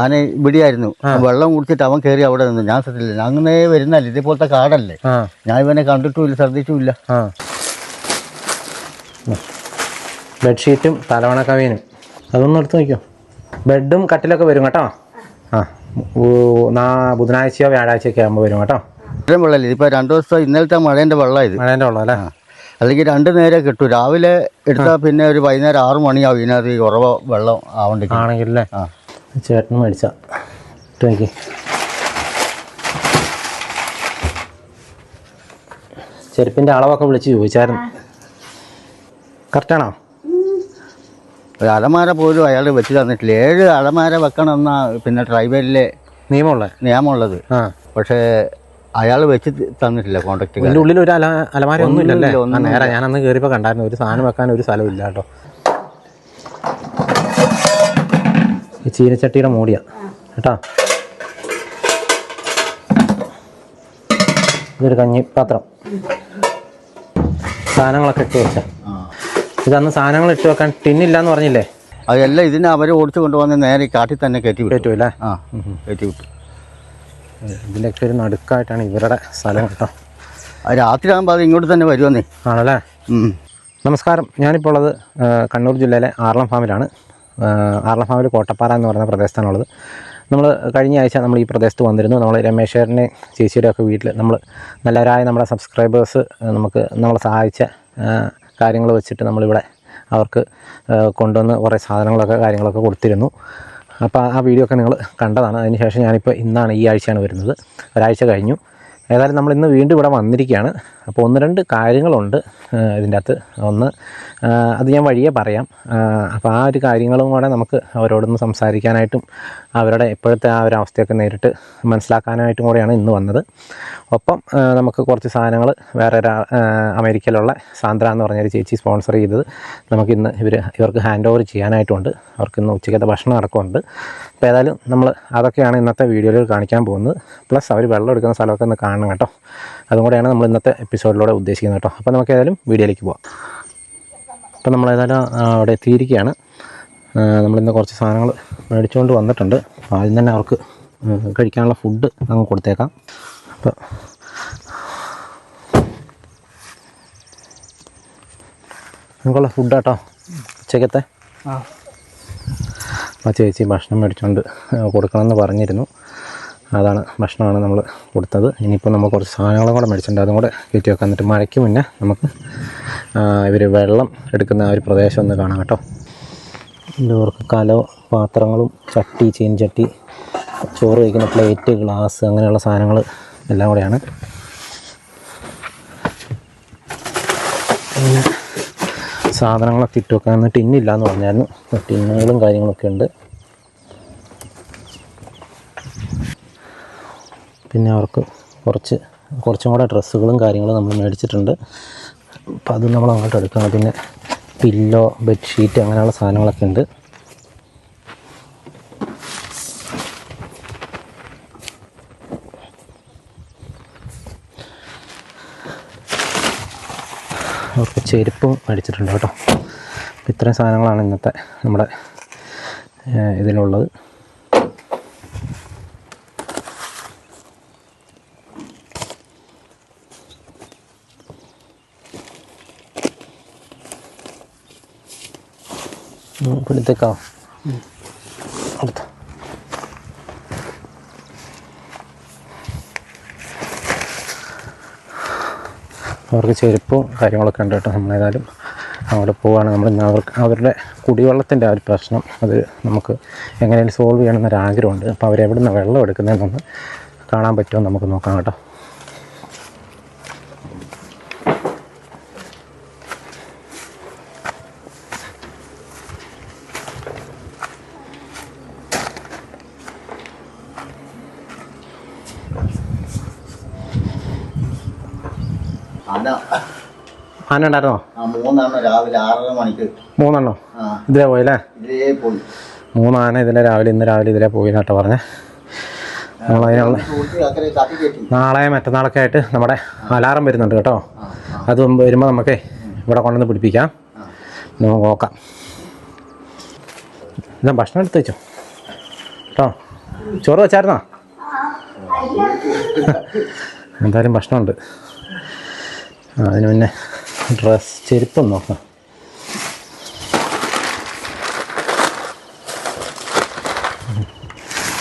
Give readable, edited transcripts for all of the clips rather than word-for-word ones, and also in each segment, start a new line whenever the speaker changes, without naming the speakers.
ആന ഇവിടെയായിരുന്നു. വെള്ളം കുടിച്ചിട്ട് അവൻ കയറി അവിടെ നിന്നു. ഞാൻ ശ്രദ്ധിച്ചില്ല. അങ്ങനെ വരുന്നല്ലേ, ഇതേപോലത്തെ കാടല്ലേ. ഞാൻ ഇവനെ കണ്ടിട്ടുമില്ല, ശ്രദ്ധിച്ചുമില്ല.
ബെഡ്ഷീറ്റും തലവണ കവിയനും അതൊന്നും എടുത്ത് നോക്കിയോ. ബെഡും കട്ടിലൊക്കെ വരും കേട്ടോ. ബുധനാഴ്ചയോ വ്യാഴാഴ്ചയൊക്കെ ആകുമ്പോൾ വരും കേട്ടോ.
ഇത്രയും വെള്ളമില്ല. ഇതിപ്പോൾ 2 ദിവസം ഇന്നലത്തെ മഴേൻ്റെ വെള്ളം ഇത്.
മഴേൻ്റെ വെള്ളം അല്ലേ.
അല്ലെങ്കിൽ 2 നേരം കിട്ടും. രാവിലെ എടുത്താൽ പിന്നെ ഒരു വൈകുന്നേരം 6 മണിയാവും ഇതിനകത്ത് ഈ ഉറവ വെള്ളം
ആണെങ്കിലല്ലേ. ചേട്ടന് മേടിച്ച നോക്കി. ചെരുപ്പിൻ്റെ അളവൊക്കെ വിളിച്ച് ചോദിച്ചായിരുന്നു. കറക്റ്റാണോ?
ഒരു അലമാര പോലും അയാൾ വെച്ച് തന്നിട്ടില്ല. 7 അലമാര വെക്കണമെന്നാ പിന്നെ ട്രൈബലിലെ നിയമമുള്ളത്. പക്ഷേ അയാൾ വെച്ച് തന്നിട്ടില്ല. കോൺട്രാക്ട്
ഇതിൻ്റെ ഉള്ളിൽ ഒരു അലമാര ഒന്നും ഇല്ലല്ലേ? നേരെ ഞാനന്ന് കയറിയപ്പോൾ കണ്ടായിരുന്നു. ഒരു സാധനം വെക്കാൻ ഒരു സ്ഥലമില്ല കേട്ടോ. ഈ ചീനച്ചട്ടിയുടെ മൂടിയാ കേട്ടോ. ഇതൊരു കഞ്ഞിപ്പാത്രം. സാധനങ്ങളൊക്കെ ഇട്ട് വെച്ചാൽ ഇതന്ന് സാധനങ്ങൾ ഇട്ട് വെക്കാൻ ടിന്നില്ലാന്ന് പറഞ്ഞില്ലേ?
അതെല്ലാം ഇതിനെ അവർ ഓടിച്ചു കൊണ്ടുവന്ന് നേരെ കാട്ടിൽ തന്നെ കയറ്റി
വിട്ടൂല്ലേ?
കയറ്റി വിട്ടു.
ഇതിൻ്റെയൊക്കെ ഒരു നടുക്കായിട്ടാണ് ഇവരുടെ സ്ഥലം കേട്ടോ.
രാത്രി ആകുമ്പോൾ അത് ഇങ്ങോട്ട് തന്നെ വരുമെന്നേ.
ആണല്ലേ. നമസ്കാരം. ഞാനിപ്പോൾ ഉള്ളത് കണ്ണൂർ ജില്ലയിലെ ആർളം ഫാമിലാണ്. ആർളം ഫാമിൽ കോട്ടപ്പാറ എന്ന് പറയുന്ന പ്രദേശത്താണുള്ളത്. നമ്മൾ കഴിഞ്ഞ ആഴ്ച നമ്മൾ ഈ പ്രദേശത്ത് വന്നിരുന്നു. നമ്മൾ രമേശ്വരനെ ചേച്ചിയുടെ ഒക്കെ വീട്ടിൽ നമ്മൾ നല്ലവരായ നമ്മുടെ സബ്സ്ക്രൈബേഴ്സ് നമ്മളെ സഹായിച്ച കാര്യങ്ങൾ വെച്ചിട്ട് നമ്മളിവിടെ അവർക്ക് കൊണ്ടുവന്ന് കുറേ കാര്യങ്ങളൊക്കെ കൊടുത്തിരുന്നു. അപ്പോൾ ആ വീഡിയോ ഒക്കെ നിങ്ങൾ കണ്ടതാണ്. അതിനുശേഷം ഞാനിപ്പോൾ ഇന്നാണ് ഈ ആഴ്ചയാണ് വരുന്നത്. ഒരാഴ്ച കഴിഞ്ഞു. ഏതായാലും നമ്മൾ ഇന്ന് വീണ്ടും ഇവിടെ വന്നിരിക്കുകയാണ്. അപ്പോൾ 1-2 കാര്യങ്ങളുണ്ട് ഇതിൻ്റെ അകത്ത്. ഒന്ന് അത് ഞാൻ വഴിയേ പറയാം. അപ്പോൾ ആ ഒരു കാര്യങ്ങളും കൂടെ നമുക്ക് അവരോടൊന്ന് സംസാരിക്കാനായിട്ടും അവരുടെ ഇപ്പോഴത്തെ ആ ഒരു അവസ്ഥയൊക്കെ നേരിട്ട് മനസ്സിലാക്കാനായിട്ടും കൂടെയാണ് ഇന്ന് വന്നത്. ഒപ്പം നമുക്ക് കുറച്ച് സാധനങ്ങൾ വേറെ അമേരിക്കയിലുള്ള സാന്ദ്ര എന്ന് പറഞ്ഞൊരു ചേച്ചി സ്പോൺസർ ചെയ്തത് നമുക്കിന്ന് ഇവർക്ക് ഹാൻഡ് ഓവർ ചെയ്യാനായിട്ടുമുണ്ട്. അവർക്കിന്ന് ഉച്ചയ്ക്കത്തെ ഭക്ഷണം അടക്കമുണ്ട്. അപ്പോൾ ഏതായാലും നമ്മൾ അതൊക്കെയാണ് ഇന്നത്തെ വീഡിയോയിൽ കാണിക്കാൻ പോകുന്നത്. പ്ലസ് അവർ വെള്ളം എടുക്കുന്ന സ്ഥലമൊക്കെ ഒന്ന് കാണണം കേട്ടോ. അതും കൂടെയാണ് നമ്മൾ ഇന്നത്തെ എപ്പിസോഡിലൂടെ ഉദ്ദേശിക്കുന്നത് കേട്ടോ. അപ്പോൾ നമുക്ക് ഏതായാലും വീഡിയോയിലേക്ക് പോകാം. അപ്പോൾ നമ്മളേതായാലും അവിടെ എത്തിയിരിക്കുകയാണ്. നമ്മളിന്ന് കുറച്ച് സാധനങ്ങൾ മേടിച്ചുകൊണ്ട് വന്നിട്ടുണ്ട്. അപ്പോൾ ആദ്യം തന്നെ അവർക്ക് കഴിക്കാനുള്ള ഫുഡ് അങ്ങ് കൊടുത്തേക്കാം. അപ്പോൾ നമുക്കുള്ള ഫുഡ് കേട്ടോ ഉച്ചക്കത്തെ. അപ്പോൾ ചേച്ചി ഭക്ഷണം മേടിച്ചുകൊണ്ട് കൊടുക്കണമെന്ന് പറഞ്ഞിരുന്നു. അതാണ് ഭക്ഷണമാണ് നമ്മൾ കൊടുത്തത്. ഇനിയിപ്പോൾ നമ്മൾ കുറച്ച് സാധനങ്ങളും കൂടെ മേടിച്ചിട്ടുണ്ട്. അതും കൂടെ കയറ്റി വെക്കാം. എന്നിട്ട് മഴയ്ക്ക് മുന്നേ നമുക്ക് ഇവർ വെള്ളം എടുക്കുന്ന ആ ഒരു പ്രദേശം ഒന്ന് കാണാം കേട്ടോ. ഇവർക്ക് പാത്രങ്ങളും ചീനച്ചട്ടി, ചോറ് വയ്ക്കുന്ന പ്ലേറ്റ്, ഗ്ലാസ്, അങ്ങനെയുള്ള സാധനങ്ങൾ എല്ലാം കൂടെയാണ്. പിന്നെ സാധനങ്ങളൊക്കെ ഇട്ട് വെക്കാൻ ടിന്നില്ല എന്ന് പറഞ്ഞായിരുന്നു. ടിന്നുകളും കാര്യങ്ങളൊക്കെ ഉണ്ട്. പിന്നെ അവർക്ക് കുറച്ചും കൂടെ ഡ്രസ്സുകളും കാര്യങ്ങളും നമ്മൾ മേടിച്ചിട്ടുണ്ട്. അപ്പോൾ അത് നമ്മൾ അങ്ങോട്ട് എടുക്കണം. പിന്നെ പില്ലോ, ബെഡ്ഷീറ്റ്, അങ്ങനെയുള്ള സാധനങ്ങളൊക്കെ ഉണ്ട്. അവർക്ക് ചെരുപ്പും മേടിച്ചിട്ടുണ്ട് കേട്ടോ. അപ്പോൾ ഇത്രയും സാധനങ്ങളാണ് ഇന്നത്തെ നമ്മുടെ ഇതിലുള്ളത്. പിടിത്തേക്കാ അടുത്ത അവർക്ക് ചെരുപ്പും കാര്യങ്ങളൊക്കെ ഉണ്ട് കേട്ടോ. നമ്മളേതായാലും അങ്ങോട്ട് പോവുകയാണ്. അവരുടെ കുടിവെള്ളത്തിൻ്റെ ആ ഒരു പ്രശ്നം അത് നമുക്ക് എങ്ങനെയും സോൾവ് ചെയ്യണമെന്നൊരു ആഗ്രഹമുണ്ട്. അപ്പോൾ അവരെവിടെ നിന്ന് വെള്ളം എടുക്കുന്നതെന്നൊന്ന് കാണാൻ പറ്റുമോ നമുക്ക് നോക്കാം കേട്ടോ. ആന ഉണ്ടായിരുന്നോ?
3 രാവിലെ 6:30 മണിക്ക്.
3 ഇതിലേ പോയില്ലേ?
ഇതിലേ പോയി.
3 ആന ഇന്ന് രാവിലെ ഇതിലേ പോയി എന്നാട്ടോ പറഞ്ഞേ. നമ്മളതിനുള്ള നാളെ മറ്റന്നാളൊക്കെ ആയിട്ട് നമ്മുടെ അലാറം വരുന്നുണ്ട് കേട്ടോ. അത് വരുമ്പോൾ നമുക്കേ ഇവിടെ കൊണ്ടുവന്ന് പിടിപ്പിക്കാം. നമുക്ക് നോക്കാം. എന്നാ ഭക്ഷണം എടുത്ത് വെച്ചോ. കേട്ടോ. ചോറ് വെച്ചായിരുന്നോ? എന്തായാലും ഭക്ഷണമുണ്ട്. അതിന് പിന്നെ ചെരുപ്പം നോക്കാം.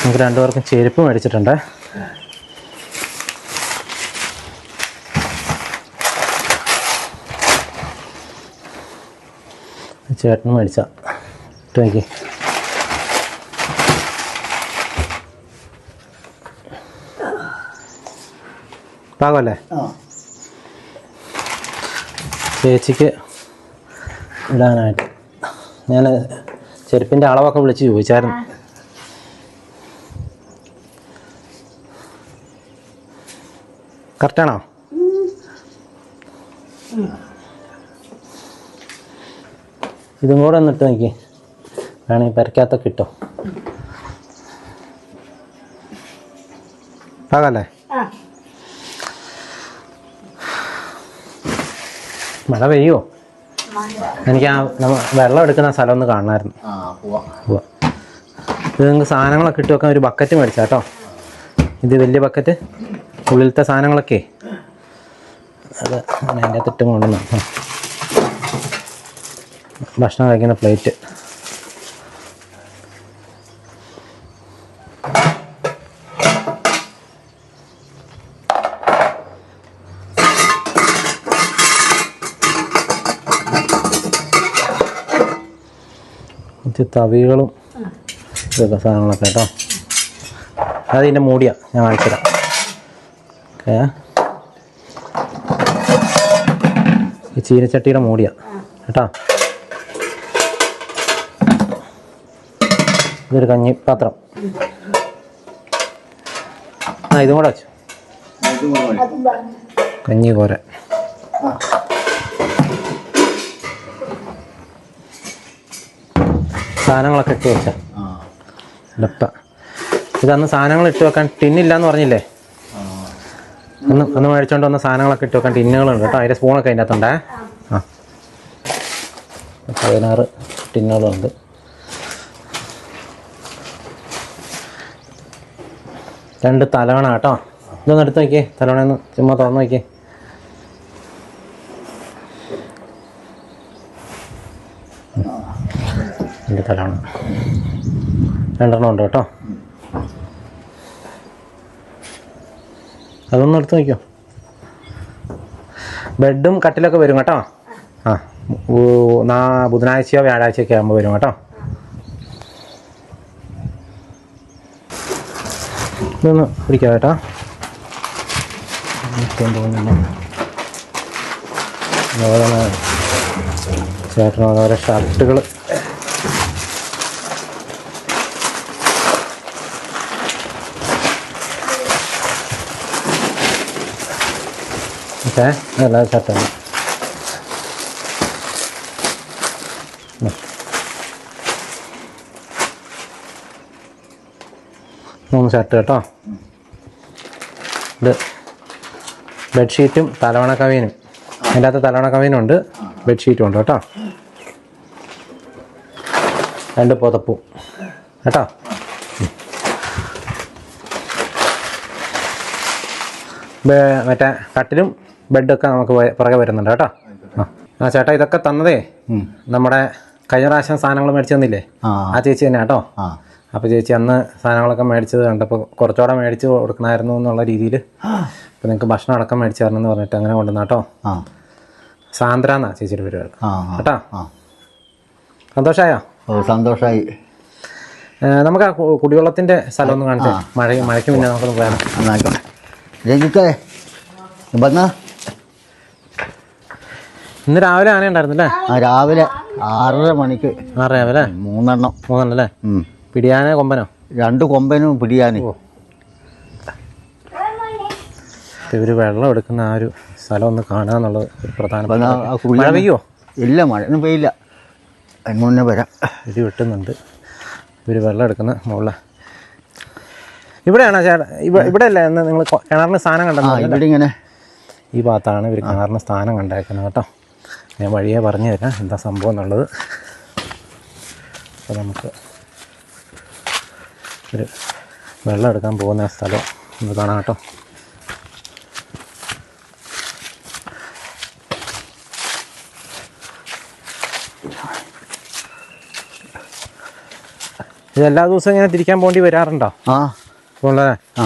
നമുക്ക് രണ്ടുപേർക്കും ചെരുപ്പ് മേടിച്ചിട്ടുണ്ട്. ചേട്ടന് മേടിച്ച ഇട്ട് നോക്കി. പാകമല്ലേ? ചേച്ചിക്ക് ഇടാനായിട്ട് ഞാൻ ചെരുപ്പിൻ്റെ അളവൊക്കെ വിളിച്ച് ചോദിച്ചായിരുന്നു. കറക്റ്റാണോ? ഇതും കൂടെ ഒന്നിട്ട് നോക്കി, വേണമെങ്കിൽ പെരക്കകത്തൊക്കെ ഇട്ടോ. പാകല്ലേ? മഴ പെയ്യോ? എനിക്ക് ആ വെള്ളം എടുക്കുന്ന സ്ഥലം ഒന്ന് കാണണമായിരുന്നു. ഇത് നിങ്ങൾക്ക് സാധനങ്ങളൊക്കെ ഇട്ട് വെക്കാൻ ഒരു ബക്കറ്റ് മേടിച്ചാൽ കേട്ടോ. ഇത് വലിയ ബക്കറ്റ്, ഉള്ളിലത്തെ സാധനങ്ങളൊക്കെ അത് അതിൻ്റെ അകത്ത് ഇട്ടും കൊണ്ടുവന്നു. ഭക്ഷണം കഴിക്കുന്ന പ്ലേറ്റ്, തവികളും ഇതൊക്കെ സാധനങ്ങളൊക്കെ കേട്ടോ. അതിൻ്റെ മൂടിയാണ് ഞാൻ കാണിച്ചുതരാം. ഓക്കെ, ഈ ചീനച്ചട്ടിയുടെ മൂടിയാണ് കേട്ടോ. ഇതൊരു കഞ്ഞിപ്പാത്രം. ഇതും കൂടെ വെച്ചു, കഞ്ഞി കോര. സാധനങ്ങളൊക്കെ ഇട്ട് വെച്ചാൽ ഡപ്പ. ഇതന്ന് സാധനങ്ങൾ ഇട്ട് വെക്കാൻ ടിന്നില്ലാന്ന് പറഞ്ഞില്ലേ? അന്ന് മേടിച്ചോണ്ട് വന്ന സാധനങ്ങളൊക്കെ ഇട്ട് വെക്കാൻ ടിന്നുകളുണ്ട് കേട്ടോ. അതിൻ്റെ സ്പൂണൊക്കെ അതിൻ്റെ അകത്തുണ്ടേ. 16 ടിന്നുകളുണ്ട്. രണ്ട് തലവണ കേട്ടോ. ഇതൊന്ന് എടുത്ത് നോക്കിയേ, തലവണയൊന്ന് ചുമ്മാ തുറന്ന് നോക്കിയേ. എൻ്റെ തലവണ 2 ഉണ്ട് കേട്ടോ. അതൊന്നും എടുത്ത് നോക്കിയോ. ബെഡും കട്ടിലൊക്കെ വരും കേട്ടോ. ബുധനാഴ്ചയോ വ്യാഴാഴ്ചയൊക്കെ ആകുമ്പോൾ വരും കേട്ടോ. ഇതൊന്ന് പിടിക്കാം കേട്ടോ. ചേട്ടന് ഓരോ ഷർട്ടുകൾ. ഓക്കെ, എല്ലാ ഷർട്ടാണ്. മൂന്ന് ഷർട്ട് കേട്ടോ. ഇത് ബെഡ്ഷീറ്റും തലവണ കവീനും. അതിൻ്റെ അകത്ത് തലവണ കവീനും ഉണ്ട്, ബെഡ്ഷീറ്റും ഉണ്ട് കേട്ടോ. 2 പുതപ്പും കേട്ടോ. മറ്റേ കട്ടിലും ബെഡൊക്കെ നമുക്ക് പുറകെ വരുന്നുണ്ട് കേട്ടോ. ആ ചേട്ടാ, ഇതൊക്കെ തന്നതേ നമ്മുടെ കഴിഞ്ഞ പ്രാവശ്യം സാധനങ്ങൾ മേടിച്ചു തന്നില്ലേ, ആ ചേച്ചി തന്നെ കേട്ടോ. അപ്പോൾ ചേച്ചി അന്ന് സാധനങ്ങളൊക്കെ മേടിച്ചത് കണ്ടപ്പോൾ കുറച്ചുകൂടെ മേടിച്ച് കൊടുക്കണമായിരുന്നു എന്നുള്ള രീതിയിൽ ഇപ്പോൾ നിങ്ങൾക്ക് ഭക്ഷണം അടക്കം മേടിച്ചു തരണം എന്ന് പറഞ്ഞിട്ട് അങ്ങനെ കൊണ്ടുവന്ന കേട്ടോ. സാന്ദ്ര എന്നാ ചേച്ചിയുടെ പേര് കേട്ടോ. സന്തോഷമായോ?
സന്തോഷമായി.
നമുക്ക് ആ കുടിവെള്ളത്തിൻ്റെ സ്ഥലം ഒന്ന് കാണിച്ചേ. മഴയ്ക്ക് മുന്നേ നമുക്കൊന്ന് പോയാൽ.
രഞ്ജിത്തേ വന്നാ.
ഇന്ന് രാവിലെ ആന ഉണ്ടായിരുന്നല്ലേ?
രാവിലെ 6:30 മണിക്ക്.
6 രാവിലെ
3
അല്ലേ? പിടിയാനോ കൊമ്പനോ? 2
കൊമ്പനും പിടിയാന്.
ഇവർ വെള്ളം എടുക്കുന്ന ആ ഒരു സ്ഥലം ഒന്ന് കാണുക എന്നുള്ളത് ഒരു പ്രധാന. മഴ പെയ്യോ?
ഇല്ല, മഴയൊന്നും പെയ്യില്ല. എങ്ങനെ വരാം.
ഇടി വെട്ടുന്നുണ്ട്. ഇവർ വെള്ളം എടുക്കുന്ന മുകളിൽ ഇവിടെയാണോ ചേട്ടാ? ഇവിടെ അല്ലേ എന്ന് നിങ്ങൾ കിണറിന് സ്ഥാനം കണ്ടെന്ന്?
ഇവിടെ ഇങ്ങനെ
ഈ ഭാഗത്താണ് ഇവർ കിണറിന് സ്ഥാനം കണ്ടേക്കുന്നത് കേട്ടോ. ഞാൻ വഴിയെ പറഞ്ഞു തരാം എന്താ സംഭവം എന്നുള്ളത്. അപ്പോൾ നമുക്ക് ഒരു വെള്ളം എടുക്കാൻ പോകുന്ന സ്ഥലം ഒന്ന് കാണാം കേട്ടോ. ഇത് എല്ലാ ദിവസവും ഇങ്ങനെ തിരിക്കാൻ പോണ്ടി വരാറുണ്ടോ?
ആ
ഉള്ളതേ. ആ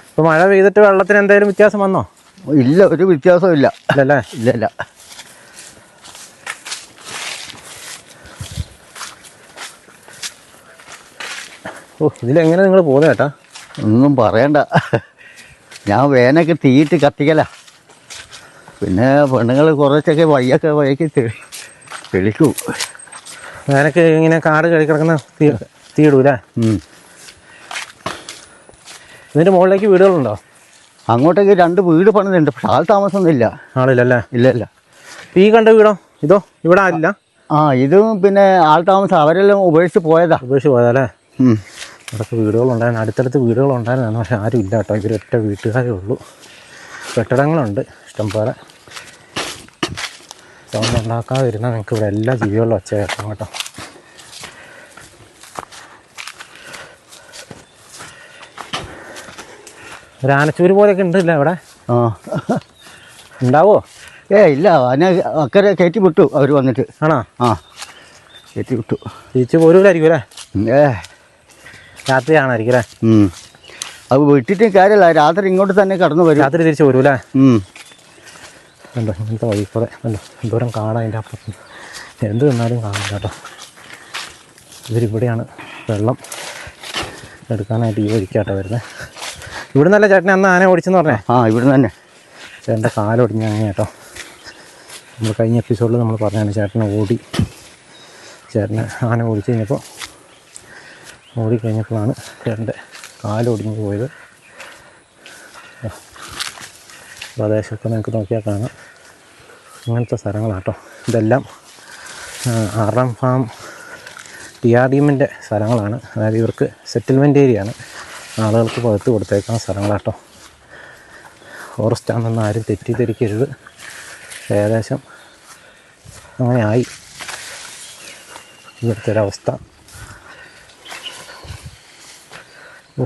ഇപ്പോൾ മഴ പെയ്തിട്ട് വെള്ളത്തിന് എന്തെങ്കിലും വ്യത്യാസം വന്നോ?
ഇല്ല, ഒരു വ്യത്യാസവും ഇല്ല.
ഇല്ലല്ലേ?
ഇല്ല.
ഓ, ഇതിലെങ്ങനെ നിങ്ങൾ പോകുന്നത് ചേട്ടാ?
ഒന്നും പറയണ്ട, ഞാൻ വേനൊക്കെ തീയിട്ട് കത്തിക്കല. പിന്നെ പെണ്ണുങ്ങൾ കുറച്ചൊക്കെ വഴിക്ക് തെളിക്കും.
വേനൊക്കെ ഇങ്ങനെ കാട് കഴി കിടക്കുന്ന തീയിടൂല്ലേ? ഇതിൻ്റെ മുകളിലേക്ക് വീടുകളുണ്ടോ?
അങ്ങോട്ടേക്ക് 2 വീട് പണിതുണ്ട്, പക്ഷെ ആൾ താമസമൊന്നുമില്ല.
ആളില്ലല്ലേ?
ഇല്ല.
ഈ കണ്ട വീടോ? ഇതോ? ഇവിടെ ആളില്ല?
ആ, ഇതും പിന്നെ ആൾ താമസം അവരെല്ലാം ഉപേക്ഷിച്ച് പോയതാ.
പോയതല്ലേ? അതൊക്കെ വീടുകളുണ്ടായിരുന്നു, അടുത്തടുത്ത് വീടുകളുണ്ടായിരുന്നു, പക്ഷെ ആരും ഇല്ല കേട്ടോ. ഇവരൊറ്റ വീട്ടുകാരേ ഉള്ളൂ. കെട്ടിടങ്ങളുണ്ട് ഇഷ്ടംപോലെ. സൗണ്ട് ഉണ്ടാക്കാതിരുന്നാൽ നിങ്ങൾക്ക് ഇവിടെ എല്ലാ ജീവികളിലും ഒച്ച കേൾക്കാം കേട്ടോ. ഒരു ആനച്ചൂര് പോലെയൊക്കെ ഉണ്ടല്ലേ ഇവിടെ? ആ, ഉണ്ടാവോ?
ഇല്ല, അതിനെ അക്കരെ കയറ്റി വിട്ടു അവർ വന്നിട്ട്.
ആണോ? ആ,
കയറ്റി വിട്ടു.
തിരിച്ച് പോരൂലായിരിക്കും അല്ലേ? രാത്രി ആണായിരിക്കും അല്ലേ?
അത് വിട്ടിട്ട് കാര്യമില്ല, രാത്രി ഇങ്ങോട്ട് തന്നെ കടന്നു വരും.
രാത്രി തിരിച്ച് പോരൂല്ലേ? കണ്ടോ ഇങ്ങനത്തെ വഴി കൂടെ കണ്ടോ എന്തോരം കാണാം. അതിൻ്റെ അപ്പുറത്ത് എന്ത് നിന്നാലും കാണാം കേട്ടോ. ഇവരിവിടെയാണ് വെള്ളം എടുക്കാനായിട്ട് ഈ വഴിക്കാട്ടോ വരുന്നത്. ഇവിടെ നിന്നല്ല ചേട്ടനെ അന്ന് ആന ഓടിച്ചെന്ന് പറഞ്ഞേ? ആ, ഇവിടെ നിന്ന് തന്നെ. ചേട്ടൻ്റെ കാലൊടിഞ്ഞ അങ്ങനെ കേട്ടോ. നമ്മൾ കഴിഞ്ഞ എപ്പിസോഡിൽ നമ്മൾ പറഞ്ഞാണ് ചേട്ടനെ ആന ഓടിച്ച് കഴിഞ്ഞപ്പോൾ ഓടിക്കഴിഞ്ഞപ്പോഴാണ് ചേട്ടൻ്റെ കാലൊടിഞ്ഞ് പോയത്. പ്രദേശമൊക്കെ നിങ്ങൾക്ക് നോക്കിയാൽ കാണാം. അങ്ങനത്തെ സ്ഥലങ്ങളാട്ടോ ഇതെല്ലാം. ആറാം ഫാം TRDMൻ്റെ സ്ഥലങ്ങളാണ്. അതായത് ഇവർക്ക് സെറ്റിൽമെൻറ്റ് ഏരിയയാണ്, ആളുകൾക്ക് പകുത്ത് കൊടുത്തേക്കുന്ന സ്ഥലങ്ങളാട്ടോ. ഫോറസ്റ്റാണെന്ന് ആരും തെറ്റിദ്ധരിക്കരുത്. ഏകദേശം അങ്ങനെ ആയി ഇവിടുത്തെ ഒരവസ്ഥ. ഓ,